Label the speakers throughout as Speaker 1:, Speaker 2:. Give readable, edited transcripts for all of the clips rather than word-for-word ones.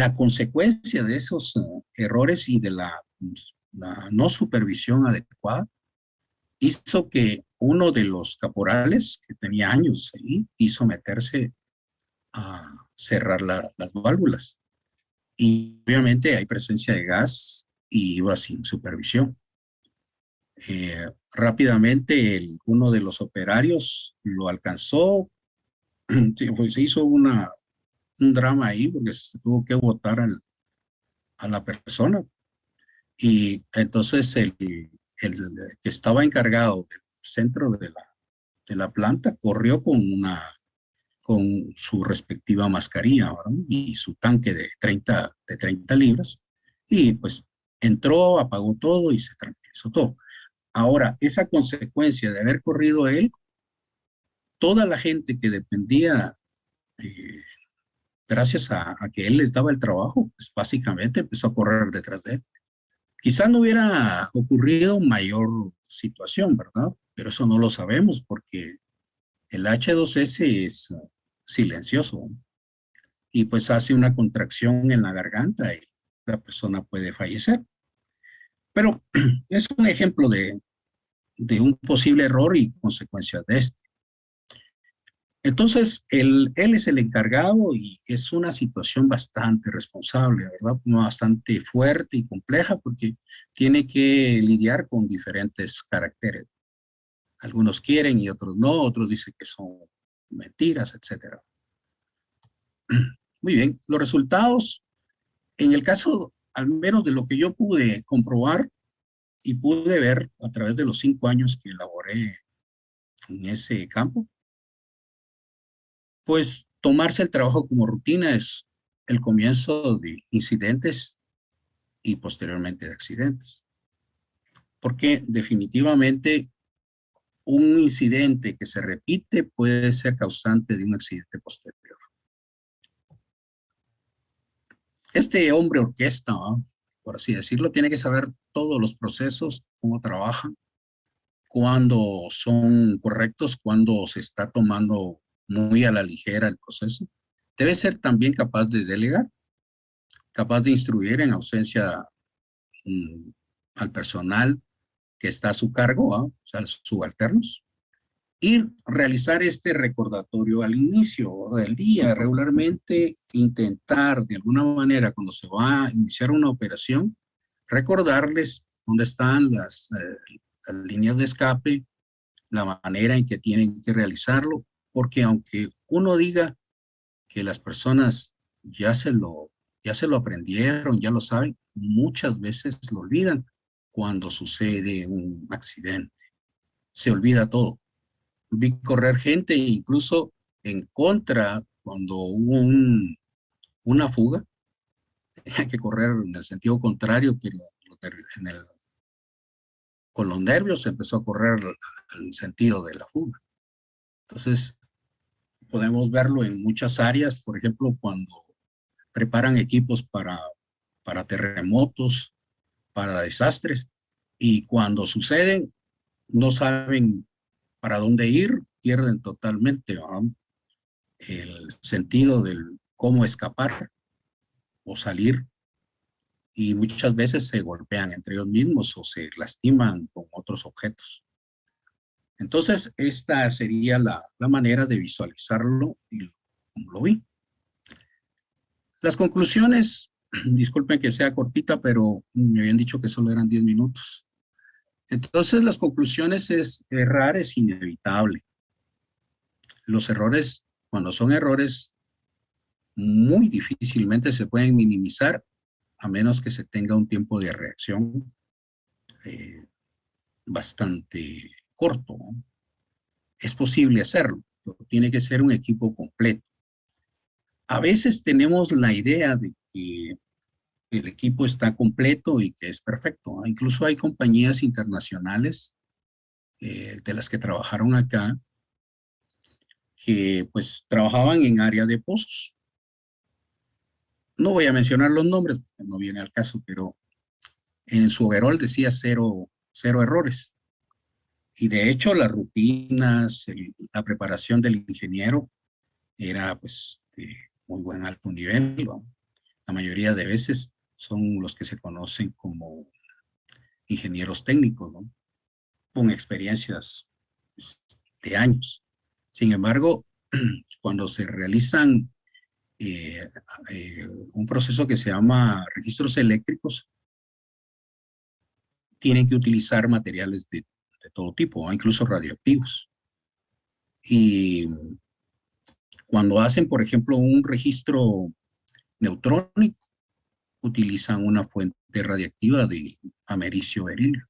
Speaker 1: la consecuencia de esos errores y de la no supervisión adecuada hizo que uno de los caporales, que tenía años ahí, quiso meterse a cerrar las válvulas. Y obviamente hay presencia de gas y iba sin supervisión. Rápidamente uno de los operarios lo alcanzó, pues se hizo un drama ahí porque se tuvo que botar a la persona. Y entonces el que estaba encargado del centro de la planta corrió con su respectiva mascarilla, ¿verdad? Y su tanque de 30 libras, y pues entró, apagó todo y se tranquilizó todo. Ahora, esa consecuencia de haber corrido él, toda la gente que dependía, eh, gracias a que él les daba el trabajo, pues básicamente empezó a correr detrás de él. Quizá no hubiera ocurrido mayor situación, ¿verdad? Pero eso no lo sabemos porque el H2S es silencioso y pues hace una contracción en la garganta y la persona puede fallecer. Pero es un ejemplo de un posible error y consecuencias de este. Entonces, él es el encargado y es una situación bastante responsable, ¿verdad? Bastante fuerte y compleja porque tiene que lidiar con diferentes caracteres. Algunos quieren y otros no, otros dicen que son mentiras, etcétera. Muy bien, los resultados, en el caso, al menos de lo que yo pude comprobar y pude ver a través de los 5 años que elaboré en ese campo, pues tomarse el trabajo como rutina es el comienzo de incidentes y posteriormente de accidentes. Porque definitivamente un incidente que se repite puede ser causante de un accidente posterior. Este hombre orquesta, ¿no?, por así decirlo, tiene que saber todos los procesos, cómo trabajan, cuándo son correctos, cuándo se está tomando muy a la ligera el proceso. Debe ser también capaz de delegar, capaz de instruir en ausencia al personal que está a su cargo, o sea, los subalternos, y realizar este recordatorio al inicio del día, regularmente intentar de alguna manera cuando se va a iniciar una operación, recordarles dónde están las líneas de escape, la manera en que tienen que realizarlo, porque aunque uno diga que las personas ya se lo aprendieron, ya lo saben, muchas veces lo olvidan cuando sucede un accidente. Se olvida todo. Vi correr gente incluso en contra cuando hubo una fuga. Hay que correr en el sentido contrario, pero en el, con los nervios se empezó a correr al sentido de la fuga. Entonces, podemos verlo en muchas áreas, por ejemplo, cuando preparan equipos para terremotos, para desastres, y cuando suceden, no saben para dónde ir, pierden totalmente, ¿no?, el sentido del cómo escapar o salir, y muchas veces se golpean entre ellos mismos o se lastiman con otros objetos. Entonces, esta sería la manera de visualizarlo y como lo vi. Las conclusiones, disculpen que sea cortita, pero me habían dicho que solo eran 10 minutos. Entonces, las conclusiones es, errar es inevitable. Los errores, cuando son errores, muy difícilmente se pueden minimizar a menos que se tenga un tiempo de reacción eh, bastante corto, ¿no? Es posible hacerlo, pero tiene que ser un equipo completo. A veces tenemos la idea de que el equipo está completo y que es perfecto, ¿no? Incluso hay compañías internacionales de las que trabajaron acá que pues trabajaban en área de pozos. No voy a mencionar los nombres porque no viene al caso, pero en su overall decía cero errores. Y de hecho las rutinas, la preparación del ingeniero era pues de muy buen alto nivel, ¿no? la mayoría de veces son los que se conocen como ingenieros técnicos, ¿no? Con experiencias pues, de años. Sin embargo, cuando se realizan eh, un proceso que se llama registros eléctricos, tienen que utilizar materiales de todo tipo, ¿no? Incluso radioactivos. Y cuando hacen, por ejemplo, un registro neutrónico, utilizan una fuente radiactiva de americio berilio,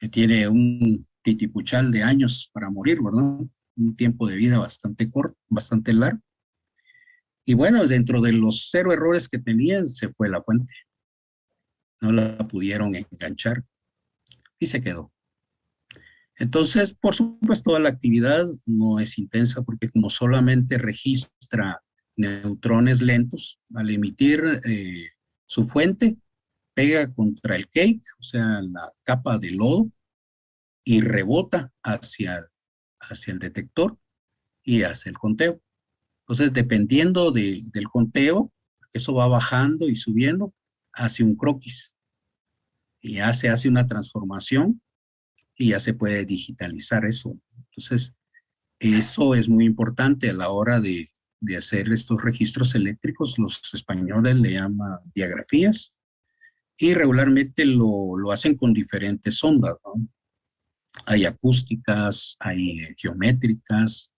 Speaker 1: que tiene un titipuchal de años para morir, ¿verdad? Un tiempo de vida bastante corto, bastante largo. Y bueno, dentro de los 0 errores que tenían, se fue la fuente. No la pudieron enganchar y se quedó. Entonces, por supuesto, toda la actividad no es intensa porque como solamente registra neutrones lentos, al emitir su fuente, pega contra el cake, o sea, la capa de lodo, y rebota hacia el detector y hace el conteo. Entonces, dependiendo del conteo, eso va bajando y subiendo, hace un croquis y ya se hace una transformación y ya se puede digitalizar eso. Entonces, eso es muy importante a la hora de hacer estos registros eléctricos. Los españoles le llaman diagrafías y regularmente lo hacen con diferentes ondas, ¿no? Hay acústicas, hay geométricas,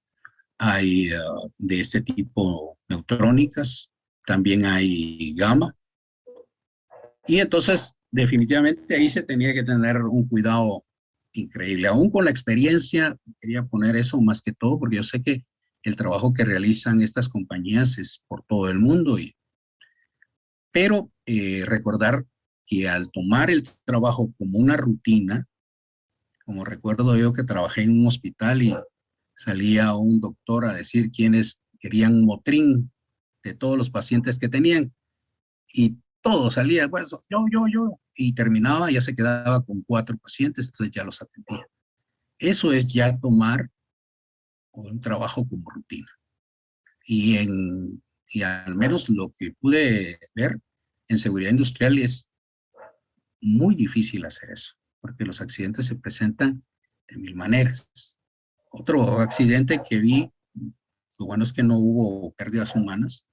Speaker 1: hay de este tipo neutrónicas, también hay gamma. Y entonces, definitivamente ahí se tenía que tener un cuidado increíble. Aún con la experiencia, quería poner eso más que todo, porque yo sé que el trabajo que realizan estas compañías es por todo el mundo, pero recordar que al tomar el trabajo como una rutina, como recuerdo yo que trabajé en un hospital y salía un doctor a decir quiénes querían un motrín de todos los pacientes que tenían y todo salía, bueno, yo, y terminaba, ya se quedaba con 4 pacientes, entonces ya los atendía. Eso es ya tomar un trabajo como rutina. Y, y al menos lo que pude ver en seguridad industrial es muy difícil hacer eso, porque los accidentes se presentan de mil maneras. Otro accidente que vi, lo bueno es que no hubo pérdidas humanas,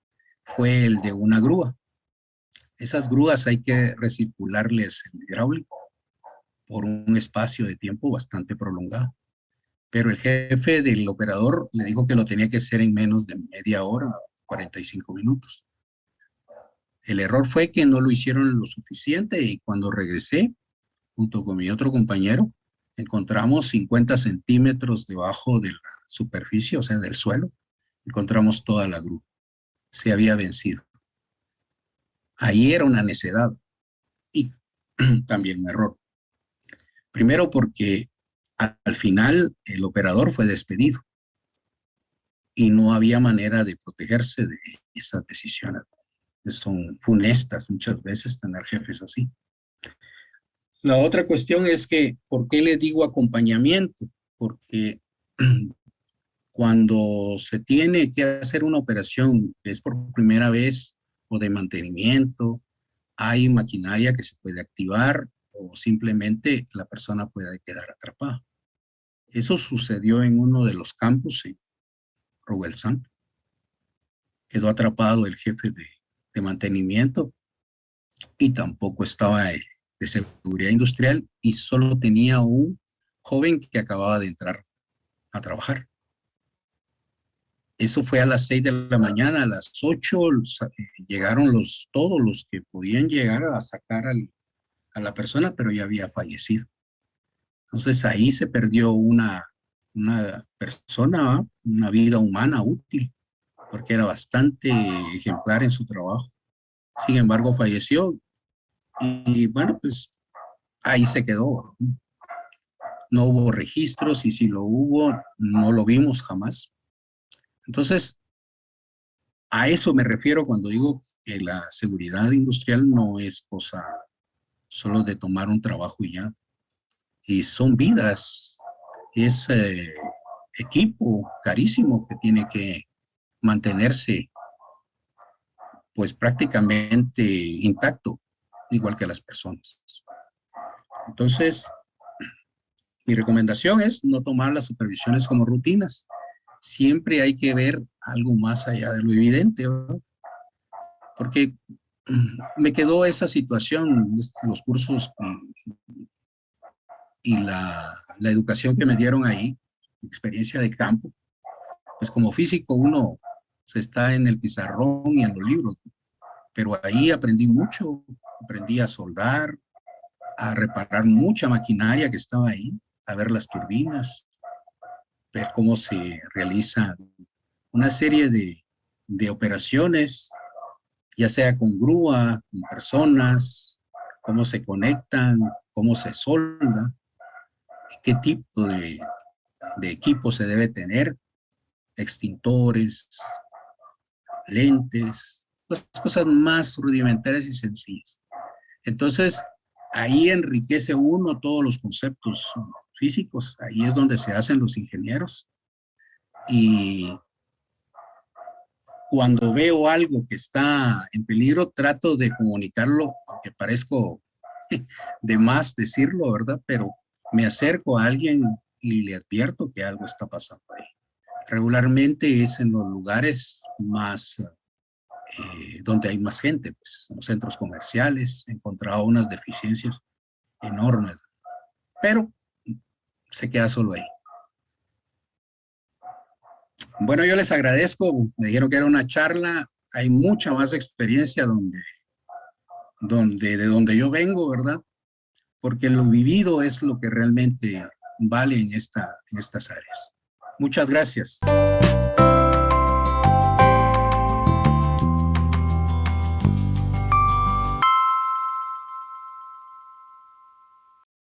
Speaker 1: fue el de una grúa. Esas grúas hay que recircularles el hidráulico por un espacio de tiempo bastante prolongado. Pero el jefe del operador le dijo que lo tenía que hacer en menos de media hora, 45 minutos. El error fue que no lo hicieron lo suficiente y cuando regresé, junto con mi otro compañero, encontramos 50 centímetros debajo de la superficie, o sea, del suelo, encontramos toda la grúa. Se había vencido. Ahí era una necedad y también un error. Primero porque al final el operador fue despedido y no había manera de protegerse de esas decisiones. Son funestas muchas veces tener jefes así. La otra cuestión es que, ¿por qué le digo acompañamiento? Porque cuando se tiene que hacer una operación que es por primera vez o de mantenimiento, hay maquinaria que se puede activar o simplemente la persona puede quedar atrapada. Eso sucedió en uno de los campus en Rogelsand. Quedó atrapado el jefe de mantenimiento y tampoco estaba de seguridad industrial y solo tenía un joven que acababa de entrar a trabajar. Eso fue a las 6 de la mañana, a las 8 llegaron todos los que podían llegar a sacar a la persona, pero ya había fallecido. Entonces ahí se perdió una persona, ¿eh? Una vida humana útil, porque era bastante ejemplar en su trabajo. Sin embargo, falleció y bueno, pues ahí se quedó. No hubo registros y si lo hubo, no lo vimos jamás. Entonces, a eso me refiero cuando digo que la seguridad industrial no es cosa solo de tomar un trabajo y ya. Y son vidas, es equipo carísimo que tiene que mantenerse pues prácticamente intacto, igual que las personas. Entonces, mi recomendación es no tomar las supervisiones como rutinas. Siempre hay que ver algo más allá de lo evidente, ¿verdad? Porque me quedó esa situación, los cursos y la educación que me dieron ahí, experiencia de campo. Pues como físico uno se está en el pizarrón y en los libros, pero ahí aprendí mucho, aprendí a soldar, a reparar mucha maquinaria que estaba ahí, a ver las turbinas, ver cómo se realizan una serie de operaciones, ya sea con grúa, con personas, cómo se conectan, cómo se solda, qué tipo de equipo se debe tener, extintores, lentes, las cosas más rudimentarias y sencillas. Entonces, ahí enriquece uno todos los conceptos físicos, ahí es donde se hacen los ingenieros. Y cuando veo algo que está en peligro, trato de comunicarlo, aunque parezco de más decirlo, ¿verdad? Pero me acerco a alguien y le advierto que algo está pasando ahí. Regularmente es en los lugares más donde hay más gente, pues en los centros comerciales, he encontrado unas deficiencias enormes, pero se queda solo ahí. Bueno, yo les agradezco, me dijeron que era una charla, hay mucha más experiencia de donde yo vengo, ¿verdad? Porque lo vivido es lo que realmente vale en estas áreas. Muchas gracias.